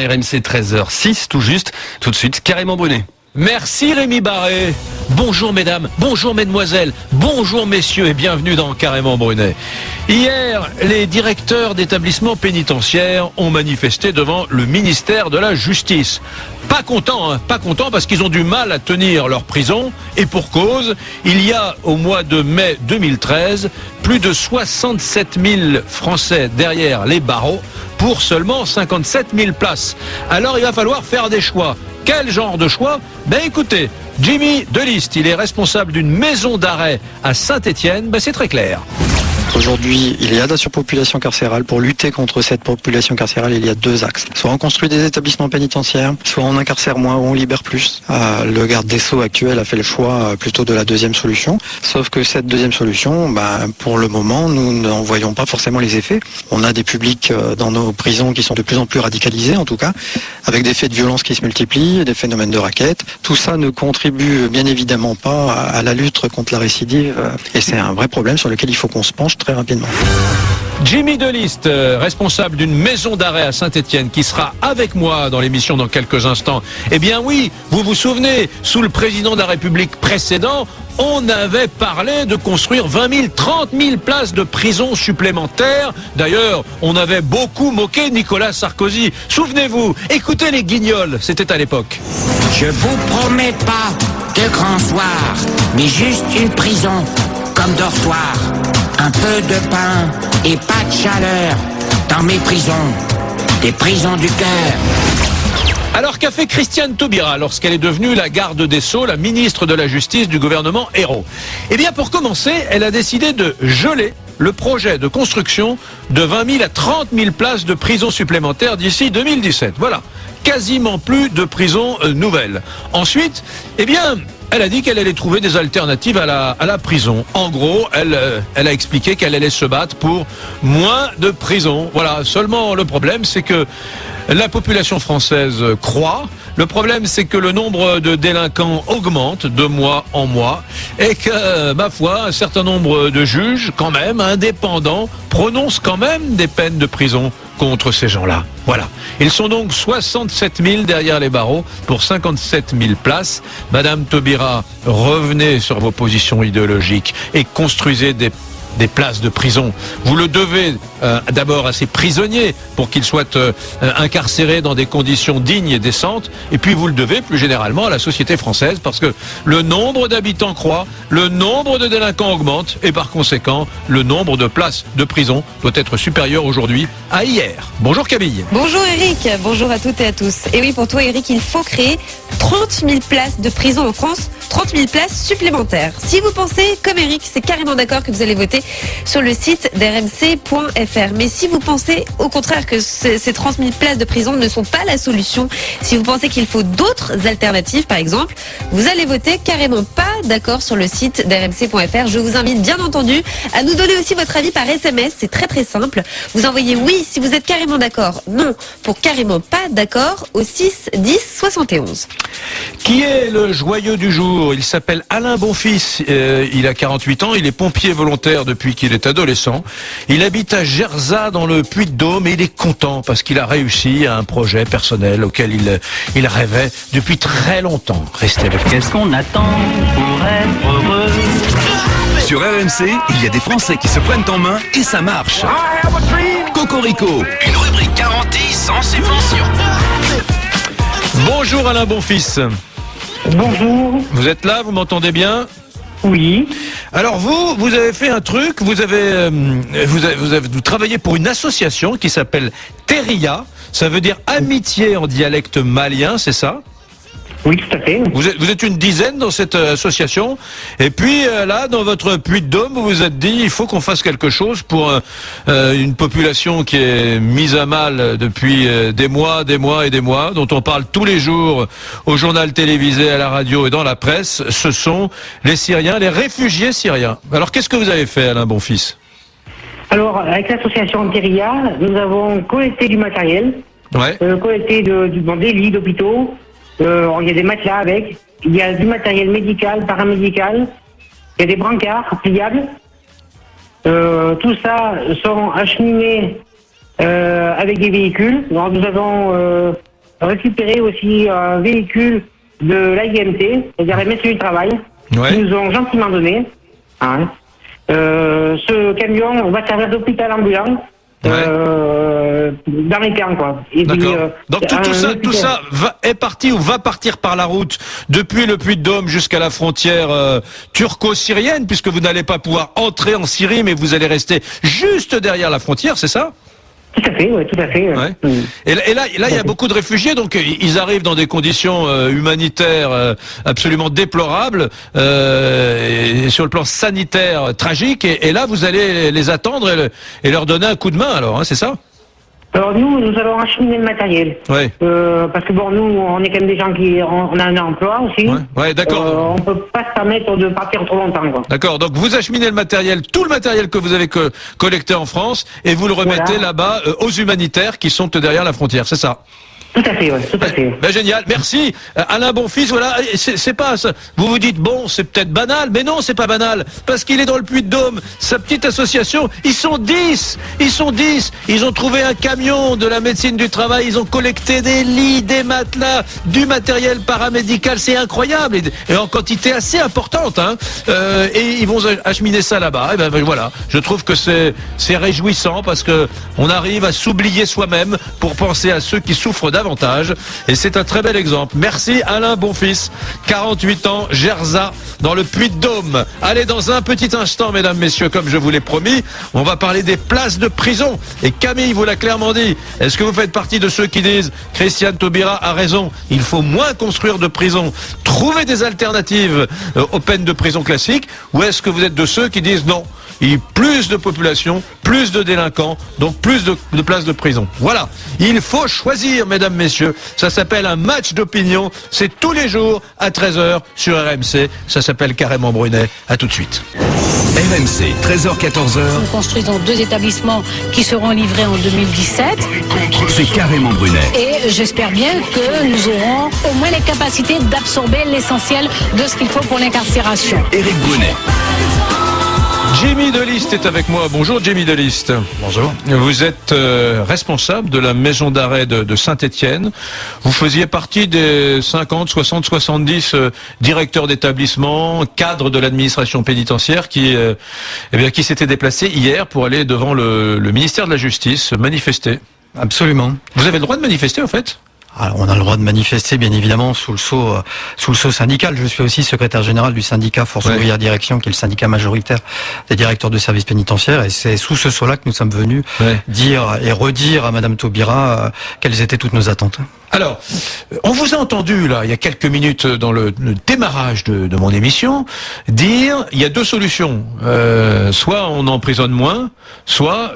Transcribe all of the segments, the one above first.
RMC 13h06, tout juste. Tout de suite, Carrément Brunet. Merci Rémi Barré. Bonjour mesdames, bonjour mesdemoiselles, bonjour messieurs et bienvenue dans Carrément Brunet. Hier, les directeurs d'établissements pénitentiaires ont manifesté devant le ministère de la Justice. Pas contents parce qu'ils ont du mal à tenir leur prison et pour cause, il y a au mois de mai 2013 plus de 67 000 Français derrière les barreaux pour seulement 57 000 places. Alors il va falloir faire des choix. Quel genre de choix ? Ben écoutez, Jimmy Deliste, il est responsable d'une maison d'arrêt à Saint-Étienne, c'est très clair. Aujourd'hui, il y a de la surpopulation carcérale. Pour lutter contre cette population carcérale, il y a deux axes. Soit on construit des établissements pénitentiaires, soit on incarcère moins ou on libère plus. Le garde des Sceaux actuel a fait le choix plutôt de la deuxième solution. Sauf que cette deuxième solution, pour le moment, nous n'en voyons pas forcément les effets. On a des publics dans nos prisons qui sont de plus en plus radicalisés, en tout cas, avec des faits de violence qui se multiplient, des phénomènes de raquettes. Tout ça ne contribue bien évidemment pas à la lutte contre la récidive. Et c'est un vrai problème sur lequel il faut qu'on se penche très rapidement. Jimmy Deliste, responsable d'une maison d'arrêt à Saint-Étienne, qui sera avec moi dans l'émission dans quelques instants. Eh bien oui, vous vous souvenez, sous le président de la République précédent, on avait parlé de construire 20 000, 30 000 places de prison supplémentaires. D'ailleurs, on avait beaucoup moqué Nicolas Sarkozy. Souvenez-vous, écoutez les guignols, c'était à l'époque. Je vous promets pas de grands soirs, mais juste une prison comme dortoir. Un peu de pain et pas de chaleur dans mes prisons, des prisons du cœur. Alors qu'a fait Christiane Taubira lorsqu'elle est devenue la garde des Sceaux, la ministre de la Justice du gouvernement Ayrault ? Eh bien pour commencer, elle a décidé de geler le projet de construction de 20 000 à 30 000 places de prisons supplémentaires d'ici 2017. Voilà, quasiment plus de prisons nouvelles. Ensuite, eh bien, elle a dit qu'elle allait trouver des alternatives à la prison. En gros, elle a expliqué qu'elle allait se battre pour moins de prisons. Voilà, seulement le problème, c'est que la population française croît. Le problème, c'est que le nombre de délinquants augmente de mois en mois et que, ma foi, un certain nombre de juges, quand même, indépendants, prononcent quand même des peines de prison contre ces gens-là. Voilà. Ils sont donc 67 000 derrière les barreaux pour 57 000 places. Madame Taubira, revenez sur vos positions idéologiques et construisez des places de prison. Vous le devez d'abord à ces prisonniers pour qu'ils soient incarcérés dans des conditions dignes et décentes, et puis vous le devez plus généralement à la société française parce que le nombre d'habitants croît, le nombre de délinquants augmente et par conséquent le nombre de places de prison doit être supérieur aujourd'hui à hier. Bonjour Camille. Bonjour Eric, bonjour à toutes et à tous. Et oui, pour toi Eric, il faut créer 30 000 places de prison en France, 30 000 places supplémentaires. Si vous pensez comme Eric, c'est carrément d'accord que vous allez voter sur le site d'rmc.fr. Mais si vous pensez au contraire que ces 30 000 places de prison ne sont pas la solution, si vous pensez qu'il faut d'autres alternatives par exemple, vous allez voter carrément pas d'accord sur le site d'rmc.fr. Je vous invite bien entendu à nous donner aussi votre avis par SMS, c'est très très simple. Vous envoyez oui si vous êtes carrément d'accord, non pour carrément pas d'accord au 6 10 71. Qui est le joyeux du jour ? Il s'appelle Alain Bonfils, il a 48 ans, il est pompier volontaire depuis qu'il est adolescent. Il habite à Gerzat dans le Puy-de-Dôme et il est content parce qu'il a réussi à un projet personnel auquel il rêvait depuis très longtemps. Restez avec nous. Qu'est-ce qu'on attend pour être heureux ? Sur RMC, il y a des Français qui se prennent en main et ça marche. Cocorico, une rubrique garantie sans subvention. Bonjour Alain Bonfils. Bonjour. Vous êtes là, vous m'entendez bien ? Oui. Alors vous avez fait un truc, vous travaillez pour une association qui s'appelle Teria, ça veut dire amitié en dialecte malien, c'est ça ? Oui, tout à fait. Vous êtes une dizaine dans cette association, et puis là, dans votre Puy-de-Dôme, vous vous êtes dit, il faut qu'on fasse quelque chose pour une population qui est mise à mal depuis des mois, dont on parle tous les jours au journal télévisé, à la radio et dans la presse. Ce sont les Syriens, les réfugiés syriens. Alors, qu'est-ce que vous avez fait, Alain Bonfils ? Alors, avec l'association Teria, nous avons collecté du matériel, collecté des lits d'hôpitaux. Il y a des matelas avec, il y a du matériel médical, paramédical, il y a des brancards pliables. Tout ça sont acheminés avec des véhicules. Alors, nous avons récupéré aussi un véhicule de l'AIMT, c'est-à-dire la médecine du travail, Ouais. qui nous ont gentiment donné. Hein. Ce camion va servir d'hôpital ambulant. Dans les camps, quoi. Et puis, D'accord. Donc tout ça est parti ou va partir par la route depuis le Puy-de-Dôme jusqu'à la frontière turco-syrienne, puisque vous n'allez pas pouvoir entrer en Syrie, mais vous allez rester juste derrière la frontière, c'est ça? Tout à fait, oui, tout à fait. Ouais. Et là, il y a beaucoup de réfugiés, donc ils arrivent dans des conditions humanitaires absolument déplorables, et sur le plan sanitaire tragique. Et là, vous allez les attendre et leur donner un coup de main, alors, hein, c'est ça? Alors nous allons acheminer le matériel. Ouais. Parce que bon, nous, on est quand même des gens on a un emploi aussi. Ouais, d'accord. On peut pas se permettre de partir trop longtemps, quoi. D'accord, donc vous acheminez le matériel, tout le matériel que vous avez collecté en France, et vous le remettez là-bas aux humanitaires qui sont derrière la frontière, c'est ça? Tout à fait, oui, tout à fait. Ben, génial, merci. Alain Bonfils, voilà, c'est pas ça. Vous vous dites, bon, c'est peut-être banal, mais non, c'est pas banal, parce qu'il est dans le Puy-de-Dôme, sa petite association, ils sont 10, ils ont trouvé un camion de la médecine du travail, ils ont collecté des lits, des matelas, du matériel paramédical, c'est incroyable, et en quantité assez importante, hein, et ils vont acheminer ça là-bas, et ben voilà, je trouve que c'est réjouissant, parce que on arrive à s'oublier soi-même pour penser à ceux qui souffrent davantage, et c'est un très bel exemple. Merci Alain Bonfils, 48 ans, Gerza, dans le Puy-de-Dôme. Allez, dans un petit instant, mesdames, messieurs, comme je vous l'ai promis, on va parler des places de prison, et Camille vous l'a clairement dit. Est-ce que vous faites partie de ceux qui disent Christiane Taubira a raison, il faut moins construire de prisons, trouver des alternatives aux peines de prison classiques, ou est-ce que vous êtes de ceux qui disent non, il y a plus de population, plus de délinquants, donc plus de places de prison. Voilà, il faut choisir, mesdames, messieurs. Ça s'appelle un match d'opinion. C'est tous les jours à 13h sur RMC. Ça s'appelle Carrément Brunet. À tout de suite. RMC, 13h-14h. Nous construisons 2 établissements qui seront livrés en 2017. C'est Carrément Brunet. Et j'espère bien que nous aurons au moins les capacités d'absorber l'essentiel de ce qu'il faut pour l'incarcération. Éric Brunet. Jimmy Deliste est avec moi. Bonjour Jimmy Deliste. Bonjour. Vous êtes responsable de la maison d'arrêt de Saint-Étienne. Vous faisiez partie des 50, 60, 70 directeurs d'établissement, cadres de l'administration pénitentiaire qui s'étaient déplacés hier pour aller devant le ministère de la Justice manifester. Absolument. Vous avez le droit de manifester en fait ? Alors, on a le droit de manifester, bien évidemment, sous le sceau syndical. Je suis aussi secrétaire général du syndicat Force Ouvrière Direction, qui est le syndicat majoritaire des directeurs de services pénitentiaires. Et c'est sous ce sceau-là que nous sommes venus dire et redire à Madame Taubira quelles étaient toutes nos attentes. Alors, on vous a entendu, là, il y a quelques minutes, dans le démarrage de mon émission, dire, il y a 2 solutions. Soit on emprisonne moins, soit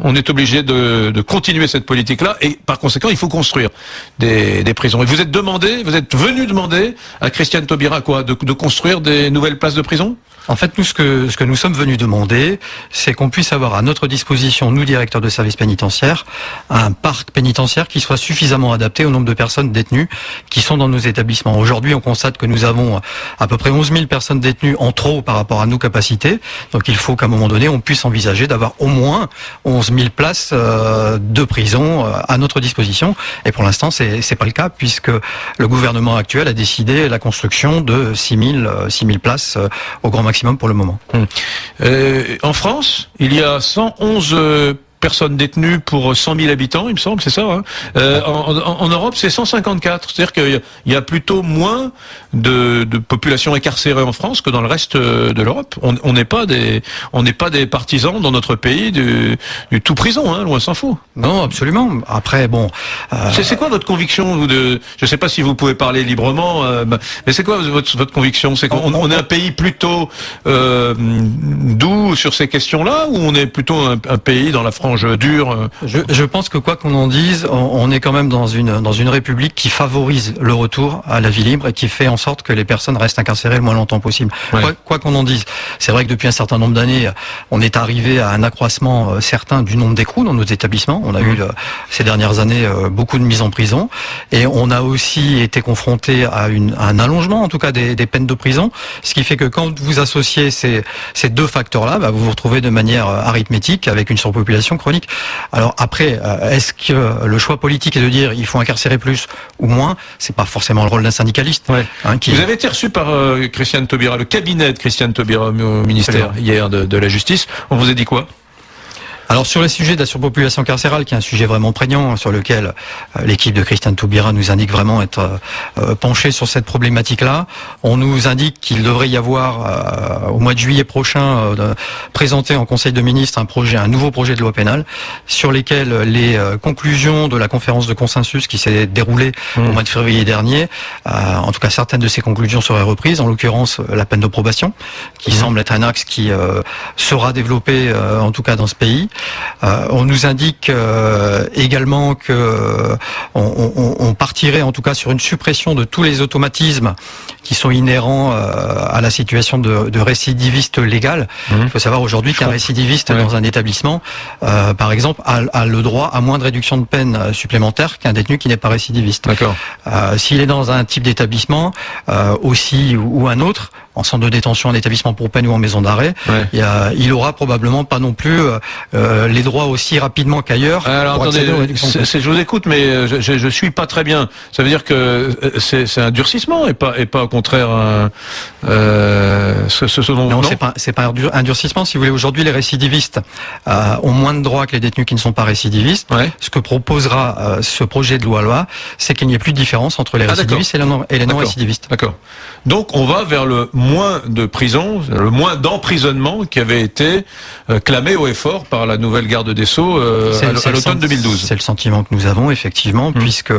on est obligé de continuer cette politique-là, et par conséquent, il faut construire des prisons. Et vous êtes venu demander à Christiane Taubira, quoi, de construire des nouvelles places de prison ? En fait, nous, ce que nous sommes venus demander, c'est qu'on puisse avoir à notre disposition, nous, directeurs de services pénitentiaires, un parc pénitentiaire qui soit suffisamment adapté au nombre de personnes détenues qui sont dans nos établissements. Aujourd'hui, on constate que nous avons à peu près 11 000 personnes détenues en trop par rapport à nos capacités. Donc, il faut qu'à un moment donné, on puisse envisager d'avoir au moins 11 000 places de prison à notre disposition. Et pour l'instant, c'est pas le cas, puisque le gouvernement actuel a décidé la construction de 6 000 places au grand maximum pour le moment. En France, il y a 111 personnes détenues pour 100 000 habitants, il me semble, c'est ça, hein. En Europe, c'est 154. C'est-à-dire qu'il y a plutôt moins de population incarcérée en France que dans le reste de l'Europe. On n'est pas des partisans dans notre pays du tout prison, hein, loin s'en faut. Non, absolument. Après, bon... C'est quoi votre conviction je ne sais pas si vous pouvez parler librement, mais c'est quoi votre conviction? C'est qu'on est un pays plutôt doux sur ces questions-là, ou on est plutôt un pays dans la frange dure? Je pense que quoi qu'on en dise, on est quand même dans une république qui favorise le retour à la vie libre et qui fait en sorte que les personnes restent incarcérées le moins longtemps possible. Ouais. Quoi qu'on en dise. C'est vrai que depuis un certain nombre d'années, on est arrivé à un accroissement certain du nombre d'écrous dans nos établissements. On a eu ces dernières années beaucoup de mises en prison, et on a aussi été confronté à un allongement, en tout cas des peines de prison, ce qui fait que quand vous associez ces 2 facteurs-là, vous vous retrouvez de manière arithmétique avec une surpopulation d'incarcération chronique. Alors après, est-ce que le choix politique est de dire il faut incarcérer plus ou moins? C'est pas forcément le rôle d'un syndicaliste. Ouais. Vous avez été reçu par Christiane Taubira, le cabinet de Christiane Taubira au ministère hier de la Justice. On vous a dit quoi? Alors sur le sujet de la surpopulation carcérale, qui est un sujet vraiment prégnant, sur lequel l'équipe de Christiane Taubira nous indique vraiment être penchée sur cette problématique-là, on nous indique qu'il devrait y avoir au mois de juillet prochain présenté en Conseil de ministres un nouveau projet de loi pénale sur lesquels les conclusions de la conférence de consensus qui s'est déroulée au mois de février dernier, en tout cas certaines de ces conclusions seraient reprises, en l'occurrence la peine de probation, qui semble être un axe qui sera développé en tout cas dans ce pays. On nous indique également que on partirait en tout cas sur une suppression de tous les automatismes qui sont inhérents à la situation de récidiviste légal. Il faut savoir aujourd'hui qu'un récidiviste dans un établissement, par exemple, a le droit à moins de réduction de peine supplémentaire qu'un détenu qui n'est pas récidiviste. D'accord. S'il est dans un type d'établissement aussi ou un autre, en centre de détention, en établissement pour peine ou en maison d'arrêt, il aura probablement pas non plus les droits aussi rapidement qu'ailleurs. Alors attendez, je vous écoute, mais je suis pas très bien. Ça veut dire que c'est un durcissement et pas au contraire ce dont non, c'est pas un durcissement. Si vous voulez, aujourd'hui, les récidivistes ont moins de droits que les détenus qui ne sont pas récidivistes. Ce que proposera ce projet de loi, c'est qu'il n'y ait plus de différence entre les récidivistes et les non-récidivistes. D'accord. Donc on va vers le moins de prison, le moins d'emprisonnement qui avait été clamé haut et fort par la nouvelle garde des Sceaux à l'automne 2012. C'est le sentiment que nous avons effectivement, puisque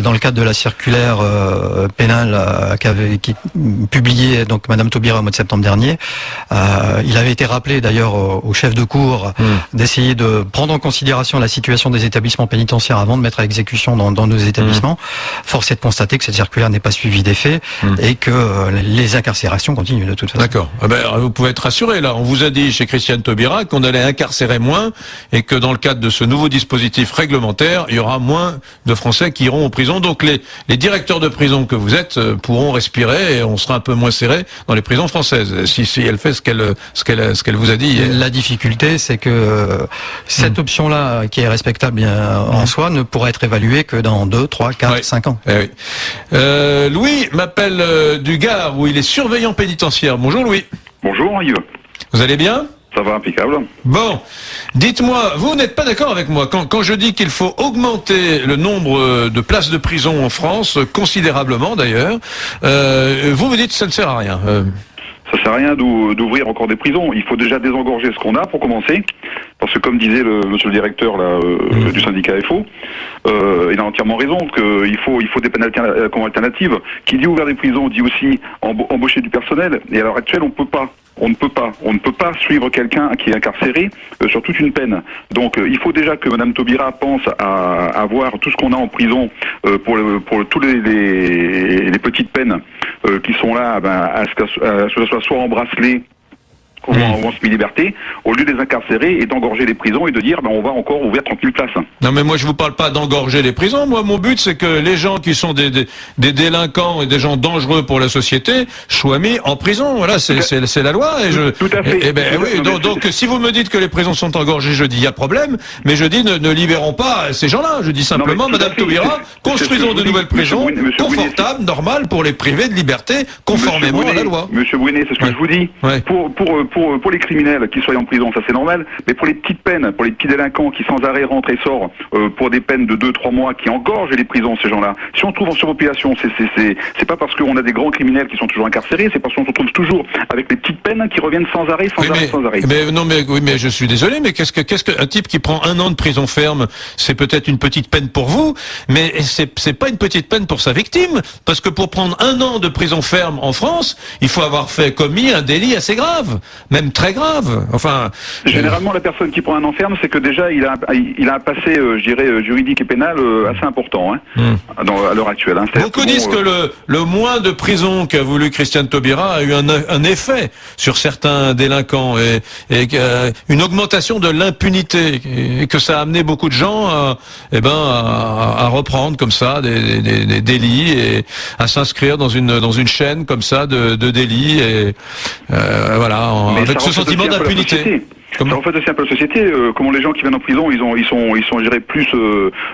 dans le cadre de la circulaire pénale qui publiée donc Madame Taubira au mois de septembre dernier, il avait été rappelé d'ailleurs au chef de cour d'essayer de prendre en considération la situation des établissements pénitentiaires avant de mettre à exécution dans nos établissements. Force est de constater que cette circulaire n'est pas suivie des faits et que les incarcérations continuent de toute façon. D'accord. Vous pouvez être rassuré là. On vous a dit chez Christiane Taubira qu'on allait incarcérer moins et que dans le cadre de ce nouveau dispositif réglementaire, il y aura moins de Français qui iront en prison. Donc les directeurs de prison que vous êtes pourront respirer et on sera un peu moins serré dans les prisons françaises si elle fait ce qu'elle vous a dit. La difficulté, c'est que cette option-là, qui est respectable en soi, ne pourra être évaluée que dans 2, 3, 4, 5 ans. Louis m'appelle du Gard où il est surveillant pénitentiaire. Bonjour Louis. Bonjour Yves. Vous allez bien? Ça va, impeccable. Bon, dites-moi, vous n'êtes pas d'accord avec moi quand je dis qu'il faut augmenter le nombre de places de prison en France, considérablement d'ailleurs. Vous dites que ça ne sert à rien. Ça sert à rien d'ouvrir encore des prisons. Il faut déjà désengorger ce qu'on a pour commencer. Parce que comme disait monsieur le directeur du syndicat FO, il a entièrement raison qu'il faut des peines alternatives. Qui dit ouvrir des prisons dit aussi embaucher du personnel. Et à l'heure actuelle, on ne peut pas suivre quelqu'un qui est incarcéré sur toute une peine. Donc il faut déjà que Madame Taubira pense à voir tout ce qu'on a en prison pour tous les petites peines qui sont là, à ce que ce soit soit en bracelet ou en semi-liberté, au lieu de les incarcérer et d'engorger les prisons et de dire on va encore ouvrir 30 000 places. Non mais moi je vous parle pas d'engorger les prisons, moi mon but c'est que les gens qui sont des délinquants et des gens dangereux pour la société soient mis en prison, voilà, c'est la loi. Et tout à fait. Donc si vous me dites que les prisons sont engorgées, je dis il y a problème, mais je dis ne libérons pas ces gens-là, je dis simplement Madame Taubira, construisons de nouvelles prisons confortables, normales pour les priver de liberté, conformément à la loi. Monsieur Brunet, c'est ce que je vous dis. Pour les criminels qui soient en prison, ça c'est normal, mais pour les petites peines, pour les petits délinquants qui sans arrêt rentrent et sortent pour des peines de 2-3 mois qui engorgent les prisons, ces gens-là, si on trouve en surpopulation, c'est pas parce qu'on a des grands criminels qui sont toujours incarcérés, c'est parce qu'on se retrouve toujours avec les petites peines qui reviennent sans arrêt. Mais je suis désolé, mais qu'est-ce qu'un type qui prend 1 an de prison ferme, c'est peut-être une petite peine pour vous, mais c'est pas une petite peine pour sa victime, parce que pour prendre 1 an de prison ferme en France, il faut avoir commis un délit assez grave. Même très grave. Enfin, généralement, la personne qui prend un an ferme, c'est que déjà il a un passé, je dirais, juridique et pénal assez important à l'heure actuelle. Beaucoup disent que le moins de prison qu'a voulu Christiane Taubira a eu un effet sur certains délinquants et une augmentation de l'impunité et que ça a amené beaucoup de gens à reprendre comme ça des délits et à s'inscrire dans une chaîne comme ça de délits et voilà. Avec ce sentiment d'impunité. Ça reflète aussi un peu la société. Comment les gens qui viennent en prison, ils sont, je dirais, plus,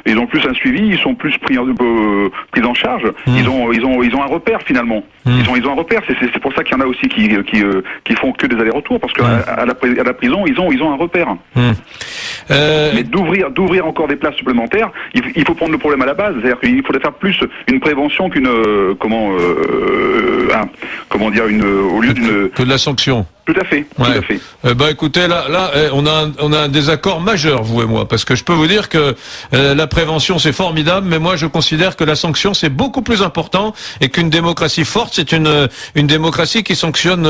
ils ont plus un suivi, ils sont plus pris en charge. Ils ont un repère finalement. Ils ont un repère. C'est pour ça qu'il y en a aussi qui font que des allers-retours, parce qu'à la prison, ils ont un repère. Mais d'ouvrir encore des places supplémentaires, il faut prendre le problème à la base. C'est-à-dire qu'il faudrait faire plus une prévention qu'une au lieu d'une que de la sanction. Tout à fait. Tout à fait. Écoutez, là, on a un désaccord majeur, vous et moi, parce que je peux vous dire que la prévention c'est formidable, mais moi je considère que la sanction c'est beaucoup plus important et qu'une démocratie forte c'est une démocratie qui sanctionne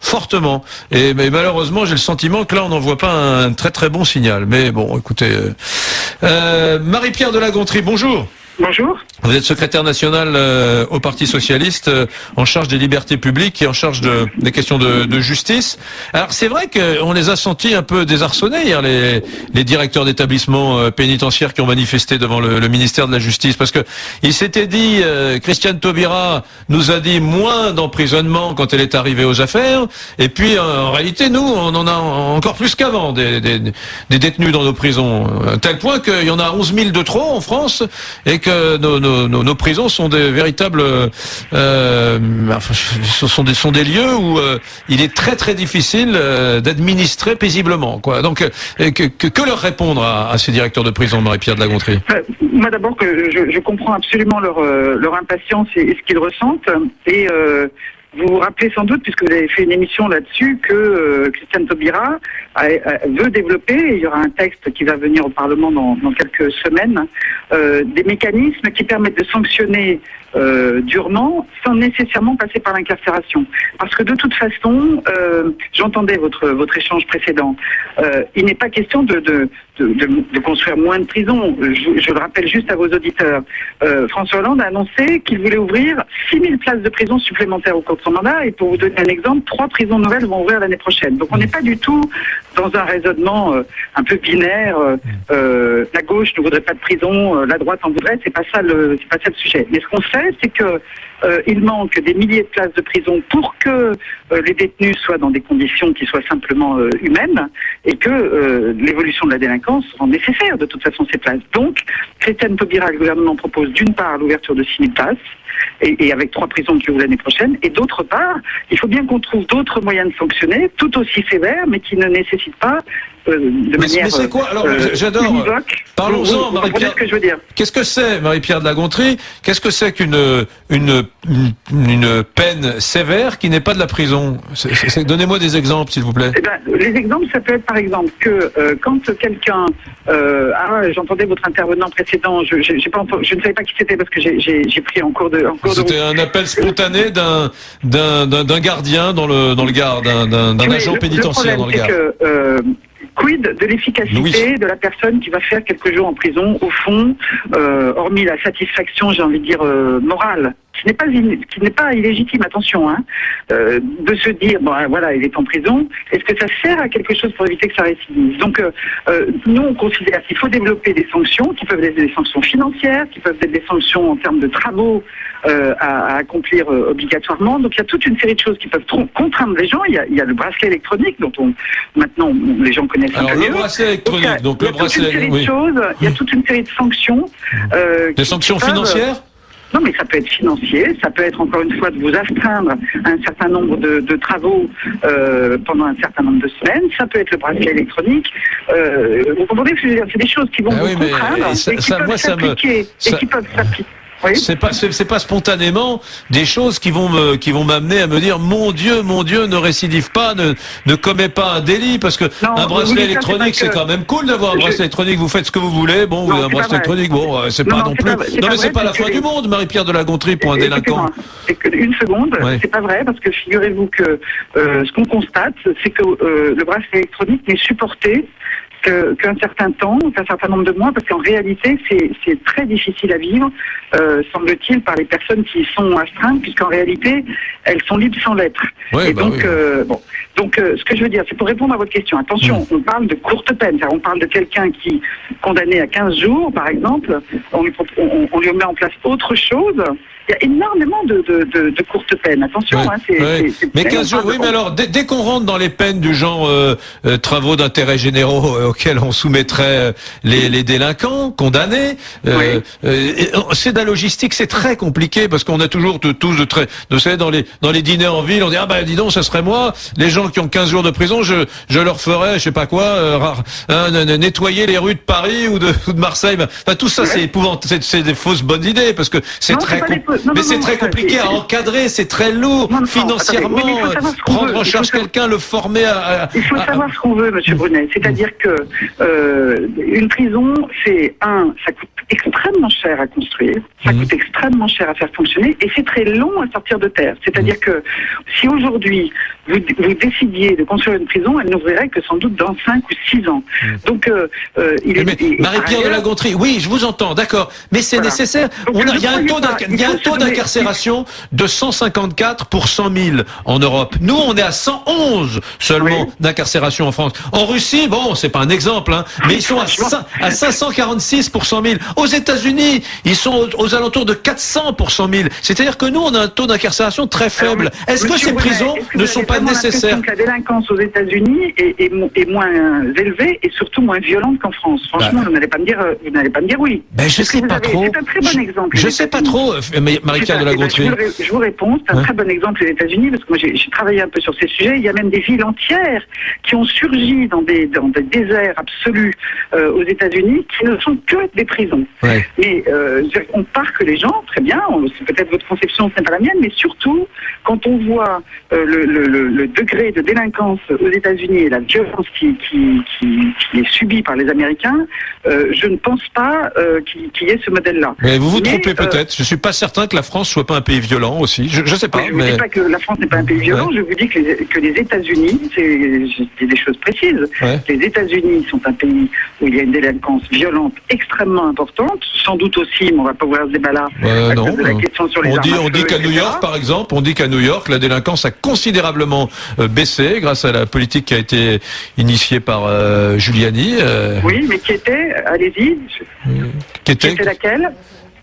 fortement. Mais malheureusement, j'ai le sentiment que là on n'envoie pas un très très bon signal. Mais bon, écoutez, Marie-Pierre de la Gontrie, bonjour. Bonjour. Vous êtes secrétaire national au Parti socialiste, en charge des libertés publiques et en charge des questions de justice. Alors c'est vrai qu'on les a sentis un peu désarçonnés hier, les directeurs d'établissements pénitentiaires qui ont manifesté devant le ministère de la Justice, parce que il s'était dit, Christiane Taubira nous a dit moins d'emprisonnement quand elle est arrivée aux affaires, et puis en réalité nous on en a encore plus qu'avant des détenus dans nos prisons, à tel point qu'il y en a 11 000 de trop en France, et que nos prisons sont des véritables sont des lieux où il est très très difficile d'administrer paisiblement, quoi. Donc que leur répondre à ces directeurs de prison, Marie-Pierre de la Gontrie? Moi d'abord que je comprends absolument leur impatience et ce qu'ils ressentent, et vous vous rappelez sans doute, puisque vous avez fait une émission là-dessus, que Christiane Taubira veut développer, et il y aura un texte qui va venir au Parlement dans quelques semaines, des mécanismes qui permettent de sanctionner durement sans nécessairement passer par l'incarcération. Parce que de toute façon, j'entendais votre échange précédent, il n'est pas question de construire moins de prisons. Je le rappelle juste à vos auditeurs. François Hollande a annoncé qu'il voulait ouvrir 6 000 places de prison supplémentaires au cours de son mandat, et pour vous donner un exemple, 3 prisons nouvelles vont ouvrir l'année prochaine. Donc on n'est pas du tout dans un raisonnement un peu binaire, la gauche ne voudrait pas de prison, la droite en voudrait, c'est pas ça le sujet. Mais ce qu'on sait, c'est que il manque des milliers de places de prison pour que les détenus soient dans des conditions qui soient simplement humaines, et que l'évolution de la délinquance rend nécessaire de toute façon ces places. Donc, Christiane Taubira, le gouvernement propose d'une part l'ouverture de 6 000 places, et avec 3 prisons qui ouvrent l'année prochaine, et d'autre part, il faut bien qu'on trouve d'autres moyens de sanctionner, tout aussi sévères, mais qui ne nécessitent pas de manière... Mais c'est quoi? Alors, j'adore. Parlons-en, Marie-Pierre. Ce que je veux dire. Qu'est-ce que c'est, Marie-Pierre de la Gontrie? Qu'est-ce que c'est qu'une peine sévère qui n'est pas de la prison? Donnez-moi des exemples, s'il vous plaît. Les exemples, ça peut être par exemple que quand quelqu'un... j'entendais votre intervenant précédent, je ne savais pas qui c'était parce que j'ai pris en cours de C'était un appel spontané d'un gardien dans le Gard, d'un agent pénitentiaire dans le Gard. Quid de l'efficacité de la personne qui va faire quelques jours en prison, au fond, hormis la satisfaction, j'ai envie de dire, morale, qui n'est pas illégitime, attention, de se dire, voilà, il est en prison, est-ce que ça sert à quelque chose pour éviter que ça récidive? Donc, nous, on considère qu'il faut développer des sanctions, qui peuvent être des sanctions financières, qui peuvent être des sanctions en termes de travaux à accomplir obligatoirement. Donc, il y a toute une série de choses qui peuvent contraindre les gens. Il y a le bracelet électronique, dont maintenant, les gens connaissent un peu mieux. Le bracelet électronique, donc le bracelet... Il y a toute une série de sanctions. Des sanctions financières? Non, mais ça peut être financier, ça peut être encore une fois de vous astreindre à un certain nombre de travaux pendant un certain nombre de semaines, ça peut être le bracelet électronique. Vous comprenez ce que je veux dire? C'est des choses qui vont vous contraindre, et qui peuvent s'appliquer, et qui peuvent s'appliquer. Oui. C'est pas spontanément des choses qui vont m'amener à me dire mon Dieu, ne récidive pas, ne commets pas un délit, parce que un bracelet électronique c'est quand même cool d'avoir un bracelet électronique, vous faites ce que vous voulez, vous avez un bracelet électronique, c'est pas non plus. Non mais c'est pas la fin du monde, Marie-Pierre de la Gontrie, pour un délinquant. Une seconde, c'est pas vrai, parce que figurez-vous que ce qu'on constate, c'est que le bracelet électronique n'est supporté qu'un certain temps, qu'un certain nombre de mois, parce qu'en réalité, c'est très difficile à vivre, semble-t-il, par les personnes qui y sont astreintes, puisqu'en réalité, elles sont libres sans l'être. Oui, et donc, Donc, ce que je veux dire, c'est pour répondre à votre question. Attention, on parle de courte peine. On parle de quelqu'un qui, condamné à 15 jours, par exemple, on lui met en place autre chose. Il y a énormément de courtes peines. Attention, mais 15 jours, oui, mais alors, dès qu'on rentre dans les peines du genre travaux d'intérêt généraux auxquels on soumettrait les délinquants condamnés, c'est de la logistique, c'est très compliqué parce qu'on a toujours vous savez, dans les dîners en ville, on dit, ah bah dis donc, ça serait moi, les gens qui ont 15 jours de prison, je leur ferais, je sais pas quoi, nettoyer les rues de Paris ou de Marseille. Enfin, tout ça, c'est épouvantable, c'est des fausses bonnes idées parce que c'est très compliqué à encadrer, c'est très lourd financièrement. Prendre en charge quelqu'un, le former à... Il faut savoir ce qu'on veut, monsieur Brunet. C'est-à-dire que une prison, ça coûte extrêmement cher à construire, ça coûte extrêmement cher à faire fonctionner, et c'est très long à sortir de terre. C'est-à-dire que si aujourd'hui vous décidiez de construire une prison, elle n'ouvrirait que sans doute dans 5 ou 6 ans. Donc, Marie-Pierre de la Gontrie, oui, je vous entends, d'accord, mais c'est nécessaire. Il y a un taux d'incarcération de 154 pour 100 000 en Europe. Nous, on est à 111 seulement d'incarcération en France. En Russie, bon, c'est pas un exemple, hein, mais ils sont à 546 pour 100 000. Aux États-Unis, ils sont aux alentours de 400 pour 100 000. C'est-à-dire que nous, on a un taux d'incarcération très faible. Est-ce que ces prisons ne sont pas nécessaires? La délinquance aux États-Unis est moins élevée et surtout moins violente qu'en France. Franchement, vous n'allez pas me dire oui. Ben, je sais pas trop. C'est un très bon exemple. Je sais pas trop, Marie-Pierre de la Gontrie. Je vous réponds, c'est un très bon exemple les États-Unis, parce que moi j'ai travaillé un peu sur ces sujets. Il y a même des villes entières qui ont surgi dans des déserts absolus aux États-Unis qui ne sont que des prisons. Mais on parque les gens, très bien, c'est peut-être votre conception, ce n'est pas la mienne, mais surtout quand on voit le degré de délinquance aux États-Unis et la violence qui est subie par les Américains, je ne pense pas qu'il y ait ce modèle-là. Mais vous vous trompez peut-être. Je suis pas certain que la France soit pas un pays violent aussi. Je sais pas. Je ne dis pas que la France n'est pas un pays violent. Je vous dis que les États-Unis, c'est des choses précises. Les États-Unis sont un pays où il y a une délinquance violente extrêmement importante. Sans doute aussi, mais on va pas ouvrir ce débat-là. Non. La question sur les on dit qu'à New York, par exemple, la délinquance a considérablement baissé grâce à la politique qui a été initiée par Giuliani. Oui, mais qui était, allez-y. Qui était laquelle?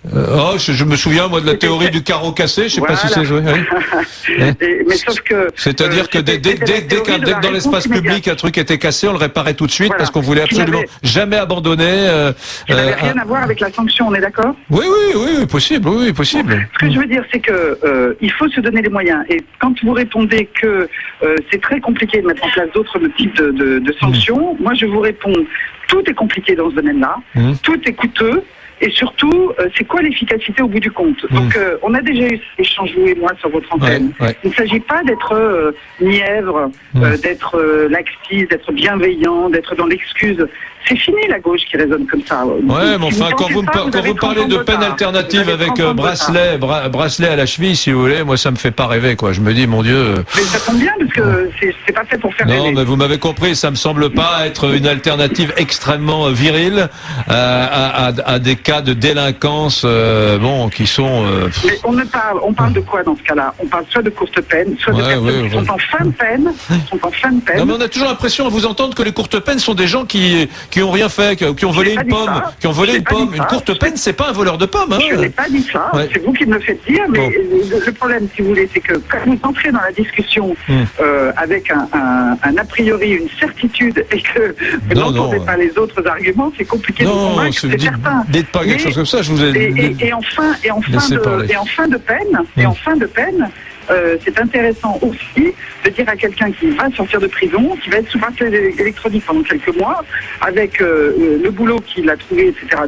Je me souviens, moi, de la théorie du carreau cassé, je sais pas si c'est joué. Mais sauf que... C'est-à-dire que dès que dans l'espace public, un truc était cassé, on le réparait tout de suite parce qu'on voulait absolument jamais abandonner... Ça n'avait rien à voir avec la sanction, on est d'accord? Oui, possible, possible. Ce que je veux dire, c'est que il faut se donner les moyens. Et quand vous répondez que c'est très compliqué de mettre en place d'autres types de sanctions, moi je vous réponds, tout est compliqué dans ce domaine-là, tout est coûteux. Et surtout, c'est quoi l'efficacité au bout du compte? Donc, on a déjà eu cet échange, vous et moi, sur votre antenne. Il ne s'agit pas d'être mièvre, d'être laxiste, d'être bienveillant, d'être dans l'excuse. C'est fini la gauche qui raisonne comme ça. Ouais, mais enfin, quand vous parlez de peine alternative avec bracelet à la cheville, si vous voulez, moi ça me fait pas rêver, quoi. Je me dis, mon Dieu. Mais ça tombe bien, parce que c'est pas fait pour faire rêver. Non, mais vous m'avez compris, ça me semble pas être une alternative extrêmement virile à des cas de délinquance, qui sont. Mais on parle de quoi dans ce cas-là? On parle soit de courte peine, soit de personnes qui sont en fin de peine. Non, mais on a toujours l'impression à vous entendre que les courtes peines sont des gens qui ont rien fait, qui ont volé une pomme, Une courte peine, c'est pas un voleur de pommes. Je n'ai pas dit ça. C'est vous qui me le faites dire. Mais le problème, si vous voulez, c'est que quand vous entrez dans la discussion avec un a priori, une certitude, et que vous n'entendez pas les autres arguments, c'est compliqué de vous convaincre. C'est certain. Dites pas quelque chose comme ça. Je vous ai. Et en fin de peine. C'est intéressant aussi de dire à quelqu'un qui va sortir de prison, qui va être sous bracelet électronique pendant quelques mois, avec le boulot qu'il a trouvé, etc.,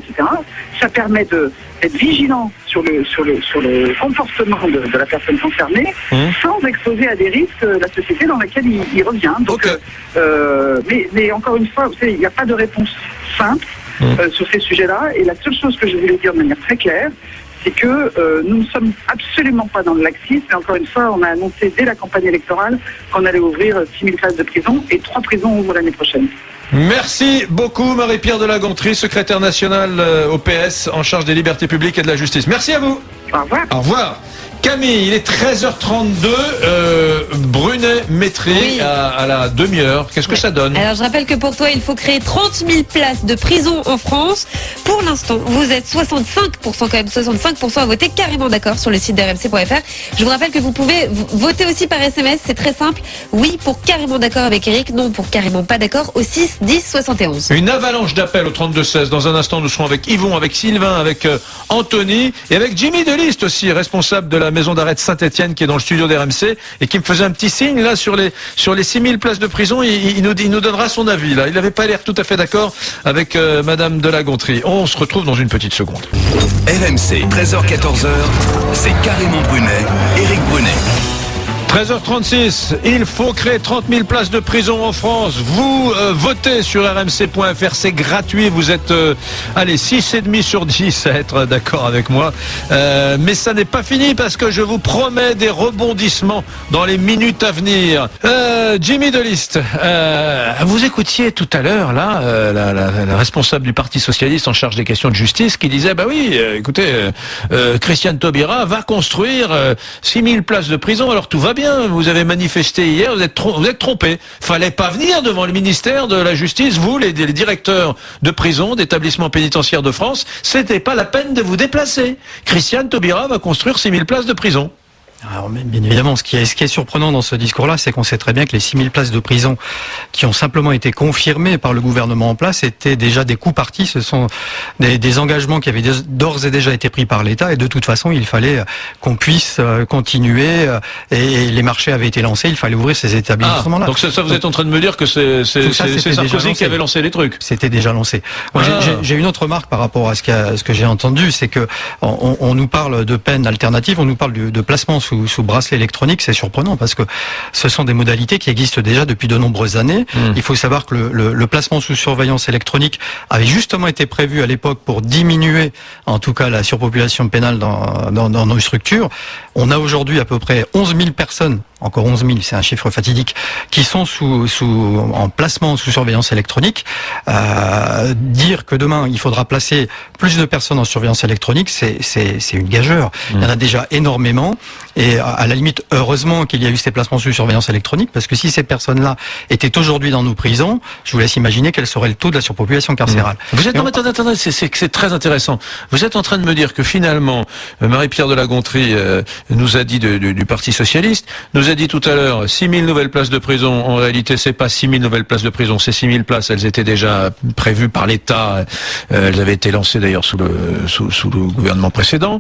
ça permet d'être vigilant sur le comportement de la personne concernée, sans exposer à des risques la société dans laquelle il revient. Donc, mais encore une fois, vous savez, il n'y a pas de réponse simple sur ces sujets-là, et la seule chose que je voulais dire de manière très claire, c'est que nous ne sommes absolument pas dans le laxisme. Et encore une fois, on a annoncé dès la campagne électorale qu'on allait ouvrir 6 000 places de prison et 3 prisons ouvrent l'année prochaine. Merci beaucoup Marie-Pierre de la Gontrie, secrétaire nationale au PS en charge des libertés publiques et de la justice. Merci à vous. Au revoir. Au revoir. Camille, il est 13h32, Brunet-Métry à la demi-heure. Qu'est-ce que ça donne? Alors je rappelle que pour toi, il faut créer 30 000 places de prison en France. Pour l'instant, vous êtes 65% quand même, 65% à voter carrément d'accord sur le site d'RMC.fr. Je vous rappelle que vous pouvez voter aussi par SMS, c'est très simple. Oui pour carrément d'accord avec Eric, non pour carrément pas d'accord au 6 10 71. Une avalanche d'appels au 32-16. Dans un instant, nous serons avec Yvon, avec Sylvain, avec Anthony et avec Jimmy Deliste aussi, responsable de la maison d'arrêt de Saint-Etienne qui est dans le studio d'RMC et qui me faisait un petit signe là sur les 6000 places de prison. Il nous donnera son avis là. Il n'avait pas l'air tout à fait d'accord avec Madame de la Gontrie. On se retrouve dans une petite seconde. RMC, 13h-14h, c'est Carrément Brunet, Éric Brunet. 13h36, il faut créer 30 000 places de prison en France. Vous votez sur rmc.fr, c'est gratuit. Vous êtes, 6,5 sur 10 à être d'accord avec moi. Mais ça n'est pas fini parce que je vous promets des rebondissements dans les minutes à venir. Jimmy Deliste, vous écoutiez tout à l'heure là la responsable du Parti Socialiste en charge des questions de justice qui disait, écoutez, Christiane Taubira va construire 6 000 places de prison, alors tout va bien. Vous avez manifesté hier, vous êtes trompé. Fallait pas venir devant le ministère de la Justice, vous, les directeurs de prison, d'établissements pénitentiaires de France, c'était pas la peine de vous déplacer. Christiane Taubira va construire 6 000 places de prison. Alors, bien évidemment, ce qui est surprenant dans ce discours-là, c'est qu'on sait très bien que les 6 000 places de prison qui ont simplement été confirmées par le gouvernement en place étaient déjà des coups partis. Ce sont des engagements qui avaient d'ores et déjà été pris par l'État et de toute façon, il fallait qu'on puisse continuer et les marchés avaient été lancés, il fallait ouvrir ces établissements-là. Donc ça, vous êtes en train de me dire que c'est Sarkozy qui avait lancé les trucs. C'était déjà lancé. Moi, j'ai une autre remarque par rapport à ce que j'ai entendu, c'est que on nous parle de peine alternative, on nous parle de placement sous bracelet électronique. C'est surprenant parce que ce sont des modalités qui existent déjà depuis de nombreuses années. Il faut savoir que le placement sous surveillance électronique avait justement été prévu à l'époque pour diminuer en tout cas la surpopulation pénale dans nos structures. On a aujourd'hui à peu près 11 000 personnes, encore 11 000, c'est un chiffre fatidique, qui sont en placement sous surveillance électronique. Dire que demain il faudra placer plus de personnes en surveillance électronique, c'est une gageure. Il y en a déjà énormément. Et à la limite, heureusement qu'il y a eu ces placements sous surveillance électronique, parce que si ces personnes-là étaient aujourd'hui dans nos prisons, je vous laisse imaginer quel serait le taux de la surpopulation carcérale. Vous êtes, attendez, c'est très intéressant. Vous êtes en train de me dire que finalement, Marie-Pierre de la Gontrie nous a dit du Parti Socialiste, nous a dit tout à l'heure 6 000 nouvelles places de prison. En réalité, c'est pas 6 000 nouvelles places de prison, c'est 6 000 places. Elles étaient déjà prévues par l'État. Elles avaient été lancées d'ailleurs sous le gouvernement précédent,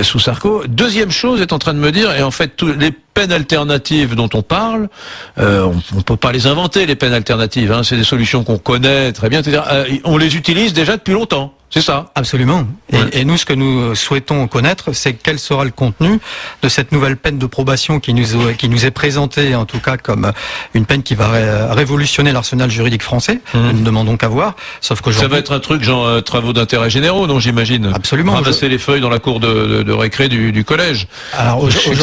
sous Sarko. Deuxième chose, est en train de me dire, et en fait, les peines alternatives dont on parle, on peut pas les inventer, les peines alternatives, hein, c'est des solutions qu'on connaît très bien, etc. On les utilise déjà depuis longtemps. C'est ça. Absolument. Et nous, ce que nous souhaitons connaître, c'est quel sera le contenu de cette nouvelle peine de probation qui nous est présentée, en tout cas, comme une peine qui va révolutionner l'arsenal juridique français. Nous ne demandons qu'à voir. Sauf qu'aujourd'hui, ça va être un truc genre travaux d'intérêt généraux, non, j'imagine. Absolument. Ramasser les feuilles dans la cour de récré du collège. Alors aujourd'hui,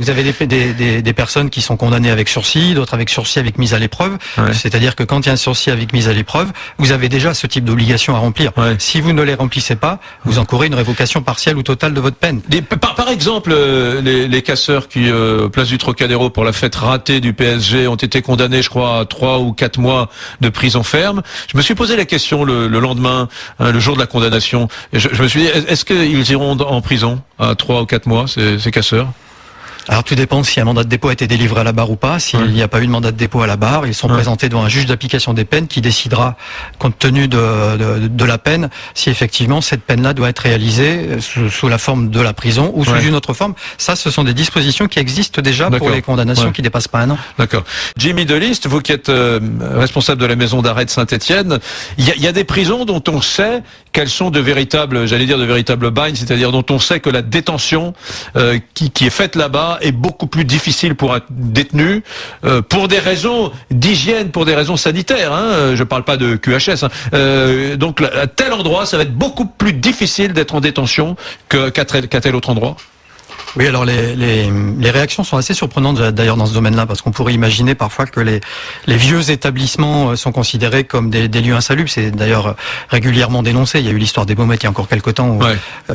vous avez des personnes qui sont condamnées avec sursis, d'autres avec sursis avec mise à l'épreuve. Ouais. C'est-à-dire que quand il y a un sursis avec mise à l'épreuve, vous avez déjà ce type d'obligation à remplir. Ouais. Si vous ne les remplissez pas, vous encourez une révocation partielle ou totale de votre peine. Par exemple, les casseurs qui, place du Trocadéro pour la fête ratée du PSG, ont été condamnés, je crois, à 3 ou 4 mois de prison ferme. Je me suis posé la question le lendemain, le jour de la condamnation. Et je me suis dit, est-ce qu'ils iront en prison à 3 ou 4 mois, ces casseurs ? Alors tout dépend si un mandat de dépôt a été délivré à la barre ou pas. S'il n'y a pas eu de mandat de dépôt à la barre, ils sont présentés devant un juge d'application des peines qui décidera, compte tenu de la peine, si effectivement cette peine-là doit être réalisée sous la forme de la prison ou sous une autre forme. Ça, ce sont des dispositions qui existent déjà pour les condamnations qui dépassent pas 1 an. D'accord. Jimmy Deliste, vous qui êtes responsable de la maison d'arrêt de Saint-Etienne, il y a des prisons dont on sait qu'elles sont de véritables bagnes, c'est-à-dire dont on sait que la détention qui est faite là-bas est beaucoup plus difficile pour un détenu, pour des raisons d'hygiène, pour des raisons sanitaires. Hein, je parle pas de QHS. Donc à tel endroit, ça va être beaucoup plus difficile d'être en détention qu'à tel autre endroit. Oui, alors les réactions sont assez surprenantes d'ailleurs dans ce domaine-là, parce qu'on pourrait imaginer parfois que les vieux établissements sont considérés comme des lieux insalubres. C'est d'ailleurs régulièrement dénoncé. Il y a eu l'histoire des Baumettes il y a encore quelques temps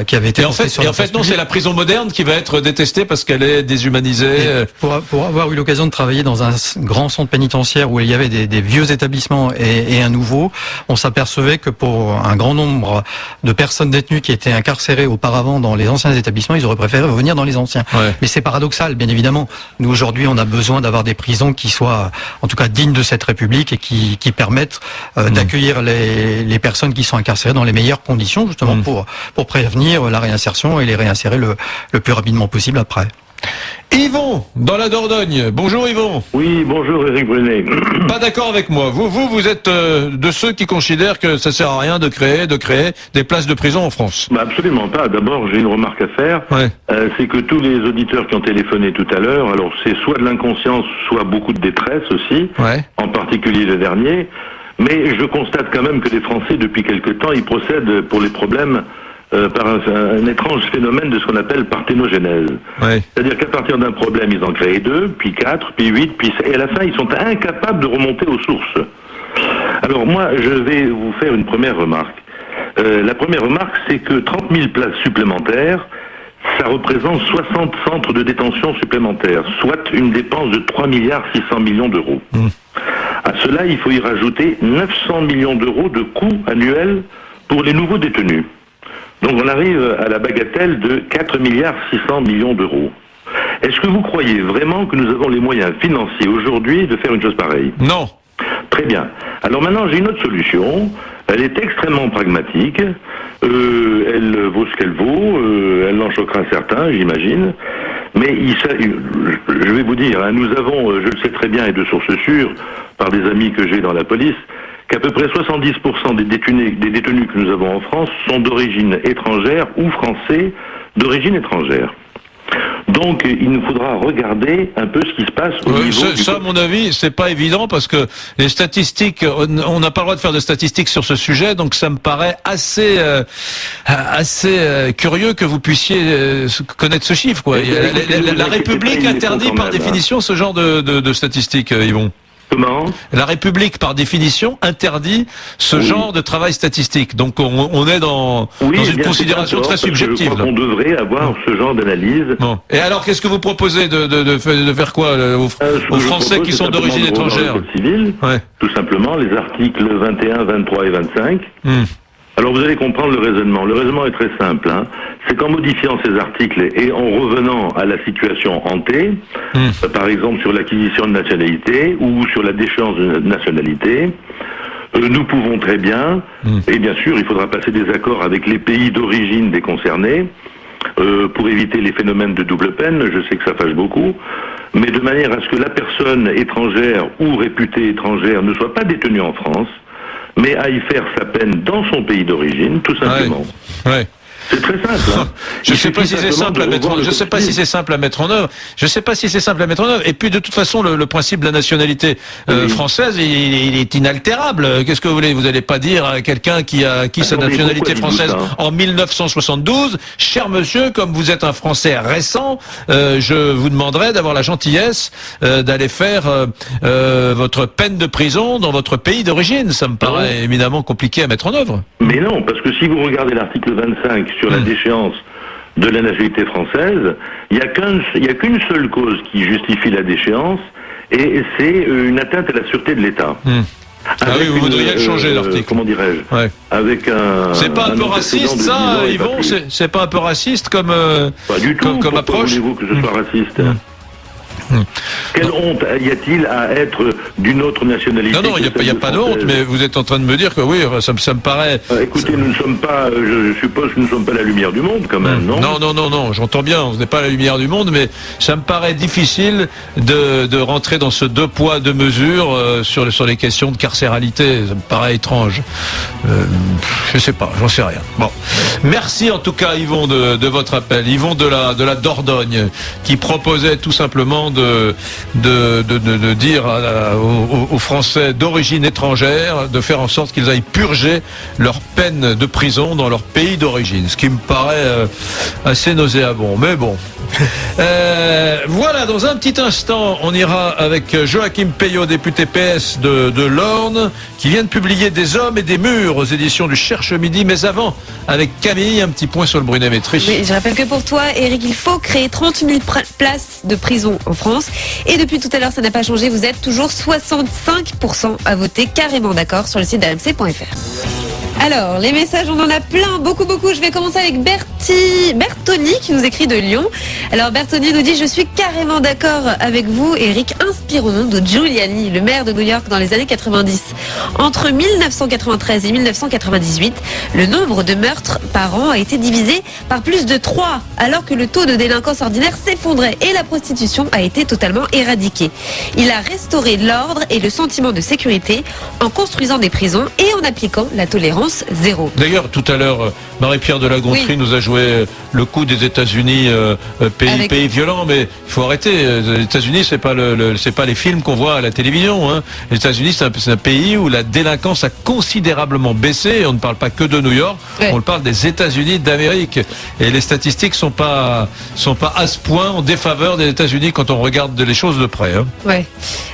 qui avait été... Et en fait, non, c'est la prison moderne qui va être détestée parce qu'elle est déshumanisée. Pour avoir eu l'occasion de travailler dans un grand centre pénitentiaire où il y avait des vieux établissements et un nouveau, on s'apercevait que pour un grand nombre de personnes détenues qui étaient incarcérées auparavant dans les anciens établissements, ils auraient préféré revenir dans les anciens. Ouais. Mais c'est paradoxal, bien évidemment. Nous, aujourd'hui, on a besoin d'avoir des prisons qui soient, en tout cas, dignes de cette République et qui permettent d'accueillir les personnes qui sont incarcérées dans les meilleures conditions, justement, pour prévenir la réinsertion et les réinsérer le plus rapidement possible après. Yvon, dans la Dordogne. Bonjour Yvon. Oui, bonjour Éric Brunet. Pas d'accord avec moi. Vous êtes de ceux qui considèrent que ça sert à rien de créer des places de prison en France. Bah absolument pas. D'abord, j'ai une remarque à faire. Ouais. C'est que tous les auditeurs qui ont téléphoné tout à l'heure, alors c'est soit de l'inconscience, soit beaucoup de détresse aussi, en particulier le dernier. Mais je constate quand même que les Français, depuis quelque temps, ils procèdent pour les problèmes par un étrange phénomène de ce qu'on appelle parthénogenèse. Ouais. C'est-à-dire qu'à partir d'un problème, ils en créent 2, puis 4, puis 8, puis 6, et à la fin, ils sont incapables de remonter aux sources. Alors moi, je vais vous faire une première remarque. La première remarque, c'est que 30 000 places supplémentaires, ça représente 60 centres de détention supplémentaires, soit une dépense de 3 600 millions d'euros. À cela, il faut y rajouter 900 millions d'euros de coûts annuels pour les nouveaux détenus. Donc on arrive à la bagatelle de 4 600 millions d'euros. Est-ce que vous croyez vraiment que nous avons les moyens financiers aujourd'hui de faire une chose pareille? Non. Très bien. Alors maintenant, j'ai une autre solution. Elle est extrêmement pragmatique. Elle vaut ce qu'elle vaut. Elle en choquera certains, j'imagine. Mais je vais vous dire, nous avons, je le sais très bien et de sources sûres, par des amis que j'ai dans la police, qu'à peu près 70% des détenus que nous avons en France sont d'origine étrangère ou français d'origine étrangère. Donc, il nous faudra regarder un peu ce qui se passe au niveau ça, à mon avis, c'est pas évident parce que les statistiques, on n'a pas le droit de faire de statistiques sur ce sujet, donc ça me paraît assez curieux que vous puissiez connaître ce chiffre, quoi. La République interdit par définition ce genre de statistiques, Yvon. Comment ? La République, par définition, interdit ce genre de travail statistique. Donc, on est dans une considération très subjective. Je crois qu'on devrait avoir ce genre d'analyse. Bon. Et alors, qu'est-ce que vous proposez de faire quoi aux Français qui sont d'origine étrangère ? Civil, tout simplement, les articles 21, 23 et 25. Alors vous allez comprendre le raisonnement. Le raisonnement est très simple. C'est qu'en modifiant ces articles et en revenant à la situation hantée, par exemple sur l'acquisition de nationalité ou sur la déchéance de nationalité, nous pouvons très bien, et bien sûr il faudra passer des accords avec les pays d'origine des concernés, pour éviter les phénomènes de double peine, je sais que ça fâche beaucoup, mais de manière à ce que la personne étrangère ou réputée étrangère ne soit pas détenue en France, mais à y faire sa peine dans son pays d'origine, tout simplement. Ouais. C'est très simple. Je ne sais pas si c'est simple à mettre en œuvre. Je sais pas si c'est simple à mettre en œuvre. Et puis de toute façon, le principe de la nationalité française, il est inaltérable. Qu'est-ce que vous voulez ? Vous n'allez pas dire à quelqu'un qui a acquis sa nationalité française en 1972, cher monsieur, comme vous êtes un Français récent, je vous demanderai d'avoir la gentillesse d'aller faire votre peine de prison dans votre pays d'origine. Ça me paraît éminemment compliqué à mettre en œuvre. Mais non, parce que si vous regardez l'article 25 sur la déchéance de la nationalité française, il n'y a qu'une seule cause qui justifie la déchéance, et c'est une atteinte à la sûreté de l'État. Oui, vous voudriez le changer, l'article. Comment dirais-je ? Avec un... C'est pas un peu raciste, ça, Yvon ? C'est pas un peu raciste comme pas du tout. Comme approche ? Voulez-vous que ce soit raciste ? Quelle honte y a-t-il à être d'une autre nationalité ? Non, il n'y a pas de honte, mais vous êtes en train de me dire que oui, ça me paraît... écoutez, nous ne sommes pas, je suppose que nous ne sommes pas la lumière du monde quand même, non ? Non, j'entends bien, on n'est pas la lumière du monde, mais ça me paraît difficile de rentrer dans ce 2 poids 2 mesures sur les questions de carcéralité. Ça me paraît étrange. Je sais pas, j'en sais rien. Bon, merci en tout cas Yvon de votre appel. Yvon de la Dordogne, qui proposait tout simplement de dire aux Français d'origine étrangère de faire en sorte qu'ils aillent purger leur peine de prison dans leur pays d'origine, ce qui me paraît assez nauséabond. Mais bon, Voilà, dans un petit instant, on ira avec Joachim Peillot, député PS de l'Orne, qui vient de publier Des hommes et des murs aux éditions du Cherche Midi. Mais avant, avec Camille, un petit point sur le Brunet-Métry. Oui, je rappelle que pour toi, Eric, il faut créer 30 000 places de prison en France. Et depuis tout à l'heure, ça n'a pas changé. Vous êtes toujours 65% à voter carrément d'accord sur le site d'RMC.fr. Alors, les messages, on en a plein, beaucoup. Je vais commencer avec Bertoni qui nous écrit de Lyon. Alors, Bertoni nous dit « Je suis carrément d'accord avec vous, Eric. Inspirons-nous de Giuliani, le maire de New York dans les années 90. Entre 1993 et 1998, le nombre de meurtres par an a été divisé par plus de 3, alors que le taux de délinquance ordinaire s'effondrait et la prostitution a été totalement éradiquée. Il a restauré l'ordre et le sentiment de sécurité en construisant des prisons et en appliquant la tolérance zéro. » D'ailleurs, tout à l'heure, Marie-Pierre de la Gontrie nous a joué le coup des États-Unis, pays violent, mais il faut arrêter. Les États-Unis, c'est pas les films qu'on voit à la télévision. Hein. Les États-Unis, c'est un pays où la délinquance a considérablement baissé. On ne parle pas que de New York, on parle des États-Unis d'Amérique. Et les statistiques sont pas à ce point en défaveur des États-Unis quand on regarde les choses de près. Hein. Ouais.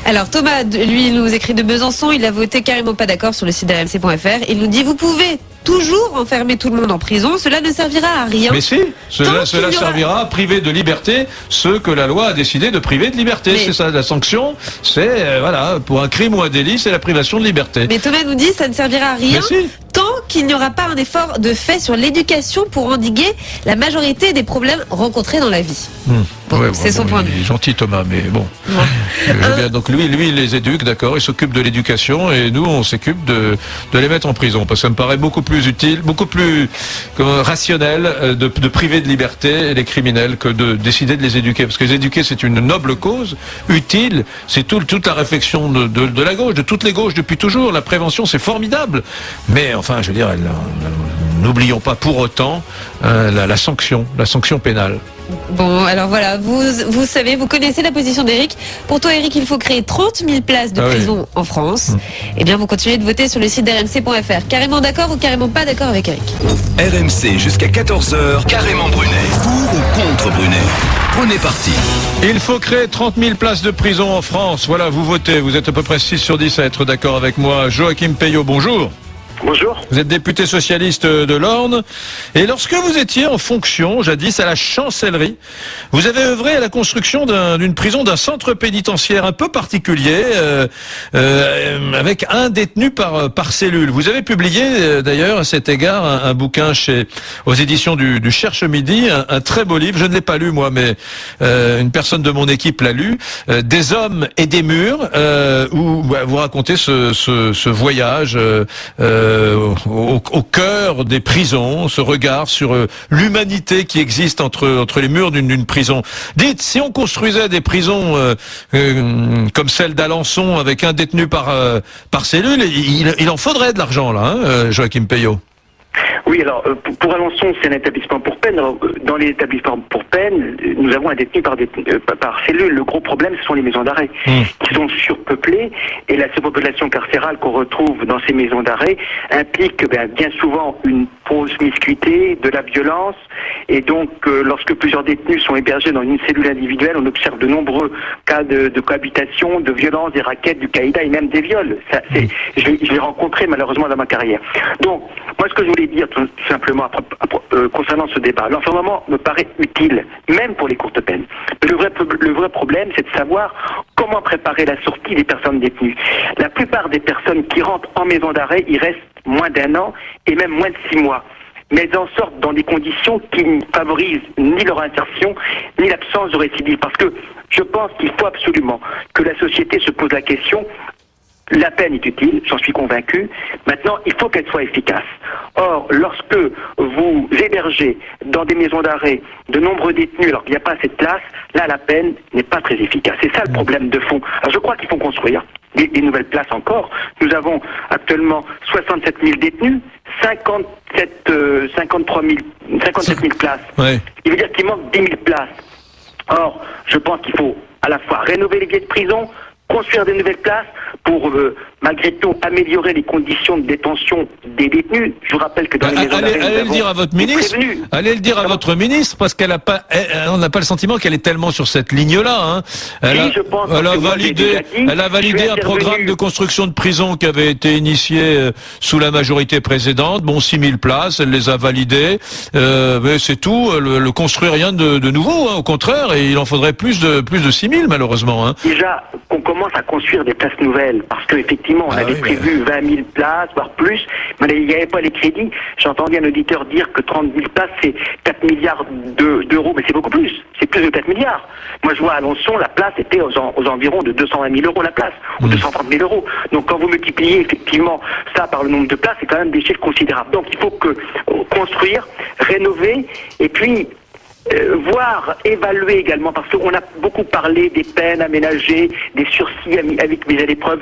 Alors Thomas, lui, il nous écrit de Besançon. Il a voté carrément pas d'accord sur le site d'RMC.fr. Il nous dit vous pouvez toujours enfermer tout le monde en prison, cela ne servira à rien. Mais si, cela servira à priver de liberté ceux que la loi a décidé de priver de liberté. C'est ça, la sanction, c'est, voilà, pour un crime ou un délit, c'est la privation de liberté. Mais Thomas nous dit, ça ne servira à rien tant qu'il n'y aura pas un effort de fait sur l'éducation pour endiguer la majorité des problèmes rencontrés dans la vie. C'est son point de vue. Il est gentil Thomas, mais bon. Donc lui, il les éduque, d'accord, il s'occupe de l'éducation et nous, on s'occupe de les mettre en prison. Parce que ça me paraît beaucoup plus utile, beaucoup plus rationnel de priver de liberté les criminels que de décider de les éduquer. Parce que les éduquer, c'est une noble cause, utile, c'est toute la réflexion de la gauche, de toutes les gauches depuis toujours. La prévention, c'est formidable. Mais enfin, je veux dire, n'oublions pas pour autant la sanction pénale. Bon, alors voilà, vous savez, vous connaissez la position d'Eric. Pour toi, Eric, il faut créer 30 000 places de prison en France. Eh bien, vous continuez de voter sur le site d'RMC.fr. Carrément d'accord ou carrément pas d'accord avec Eric? RMC jusqu'à 14h, carrément Brunet. Pour ou contre Brunet? Prenez parti. Il faut créer 30 000 places de prison en France. Voilà, vous votez. Vous êtes à peu près 6 sur 10 à être d'accord avec moi. Joachim Peillot, bonjour. Bonjour. Vous êtes député socialiste de l'Orne. Et lorsque vous étiez en fonction, jadis, à la Chancellerie, vous avez œuvré à la construction d'une prison, d'un centre pénitentiaire un peu particulier, avec un détenu par cellule. Vous avez publié, d'ailleurs, à cet égard, un bouquin aux éditions du Cherche Midi, un très beau livre. Je ne l'ai pas lu, moi, mais une personne de mon équipe l'a lu. Des hommes et des murs, où vous racontez ce voyage au cœur des prisons, ce regard sur l'humanité qui existe entre les murs d'une prison. Dites, si on construisait des prisons comme celle d'Alençon avec un détenu par cellule, il en faudrait de l'argent là, hein, Joachim Peillot. Oui, alors pour Alençon, c'est un établissement pour peine. Alors, dans les établissements pour peine, nous avons un détenu par cellule. Le gros problème, ce sont les maisons d'arrêt qui sont surpeuplées, et la surpopulation carcérale qu'on retrouve dans ces maisons d'arrêt implique bien souvent une promiscuité, de la violence, et donc lorsque plusieurs détenus sont hébergés dans une cellule individuelle, on observe de nombreux cas de cohabitation, de violence, des rackets, du caïda et même des viols. Ça, je l'ai rencontré malheureusement dans ma carrière. Donc, moi, ce que je voulais dire tout simplement concernant ce débat, l'enfermement me paraît utile, même pour les courtes peines. Mais le vrai problème, c'est de savoir comment préparer la sortie des personnes détenues. La plupart des personnes qui rentrent en maison d'arrêt, ils restent moins d'1 an et même moins de 6 mois. Mais elles en sortent dans des conditions qui ne favorisent ni leur insertion, ni l'absence de récidive. Parce que je pense qu'il faut absolument que la société se pose la question. La peine est utile, j'en suis convaincu. Maintenant, il faut qu'elle soit efficace. Or, lorsque vous hébergez dans des maisons d'arrêt de nombreux détenus alors qu'il n'y a pas assez de place, là, la peine n'est pas très efficace. C'est ça le problème de fond. Alors, je crois qu'il faut construire des nouvelles places encore. Nous avons actuellement 67 000 détenus, 57 000 places. Ouais. Il veut dire qu'il manque 10 000 places. Or, je pense qu'il faut à la fois rénover les vieilles prisons, construire des nouvelles places pour, malgré tout, améliorer les conditions de détention des détenus. Je vous rappelle que dans les maisons d'arrêt, allez le dire à votre ministre. Allez le dire à votre ministre, parce qu'elle a pas, on n'a pas le sentiment qu'elle est tellement sur cette ligne-là. Hein. Elle a validé un programme de construction de prisons qui avait été initié sous la majorité précédente. Bon, 6000 places, elle les a validées. Mais c'est tout. Le construit rien de nouveau. Hein, au contraire, et il en faudrait plus de 6000 malheureusement. Hein. Déjà, qu'on commence à construire des places nouvelles, parce qu'effectivement, on avait prévu 20 000 places, voire plus, mais il n'y avait pas les crédits. J'entendais un auditeur dire que 30 000 places, c'est 4 milliards d'euros, mais c'est beaucoup plus. C'est plus de 4 milliards. Moi, je vois à Alençon, la place était aux environs de 220 000 euros la place, ou 230 000 euros. Donc, quand vous multipliez effectivement ça par le nombre de places, c'est quand même des chiffres considérables. Donc, il faut construire, rénover, et puis voir, évaluer également, parce qu'on a beaucoup parlé des peines aménagées, des sursis avec mise à l'épreuve.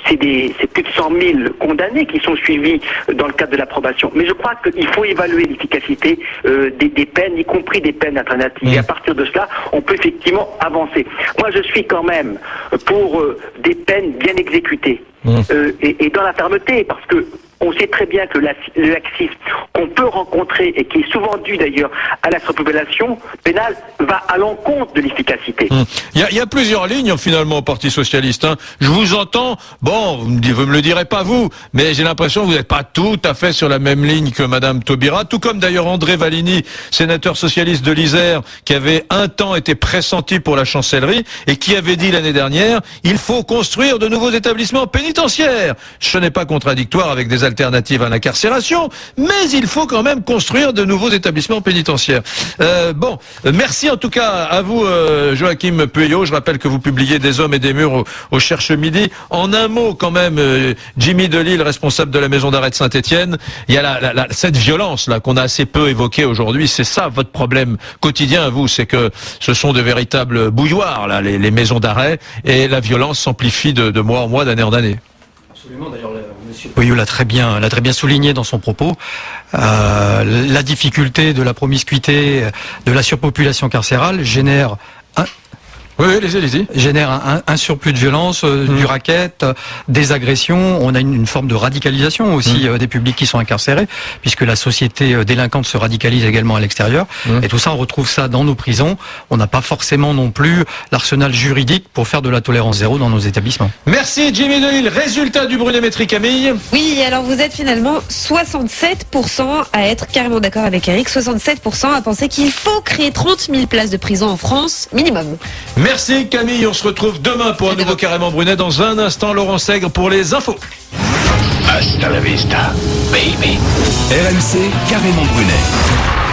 C'est plus de 100 000 condamnés qui sont suivis dans le cadre de la probation. Mais je crois qu'il faut évaluer l'efficacité des peines, y compris des peines alternatives. Et à partir de cela, on peut effectivement avancer. Moi, je suis quand même pour des peines bien exécutées et dans la fermeté, parce que on sait très bien que le laxisme qu'on peut rencontrer et qui est souvent dû d'ailleurs à la surpopulation pénale va à l'encontre de l'efficacité. Il y a plusieurs lignes finalement au Parti Socialiste. Hein. Je vous entends, bon, vous me le direz pas vous, mais j'ai l'impression que vous n'êtes pas tout à fait sur la même ligne que Madame Taubira, tout comme d'ailleurs André Valigny, sénateur socialiste de l'Isère, qui avait un temps été pressenti pour la chancellerie et qui avait dit l'année dernière, il faut construire de nouveaux établissements pénitentiaires. Ce n'est pas contradictoire avec des alternatives à l'incarcération, mais il faut quand même construire de nouveaux établissements pénitentiaires. Merci en tout cas à vous, Joachim Pueyo. Je rappelle que vous publiez Des hommes et des murs au Cherche Midi. En un mot quand même, Jimmy Delisle, responsable de la maison d'arrêt de Saint-Étienne, il y a cette violence là qu'on a assez peu évoquée aujourd'hui. C'est ça votre problème quotidien à vous, c'est que ce sont de véritables bouilloires là, les maisons d'arrêt, et la violence s'amplifie de mois en mois, d'année en année. Absolument, d'ailleurs, M. Pueyo l'a très bien souligné dans son propos. La difficulté de la promiscuité, de la surpopulation carcérale génère un surplus de violence, du racket, des agressions. On a une forme de radicalisation aussi des publics qui sont incarcérés, puisque la société délinquante se radicalise également à l'extérieur. Et tout ça, on retrouve ça dans nos prisons. On n'a pas forcément non plus l'arsenal juridique pour faire de la tolérance zéro dans nos établissements. Merci Jimmy Delisle. Résultat du brunémétrie, Camille. Oui, alors vous êtes finalement 67% à être carrément d'accord avec Eric, 67% à penser qu'il faut créer 30 000 places de prison en France, minimum. Merci Camille, on se retrouve demain pour un nouveau Carrément Brunet. Dans un instant, Laurent Sègre pour les infos. Hasta la vista, baby. RMC Carrément Brunet.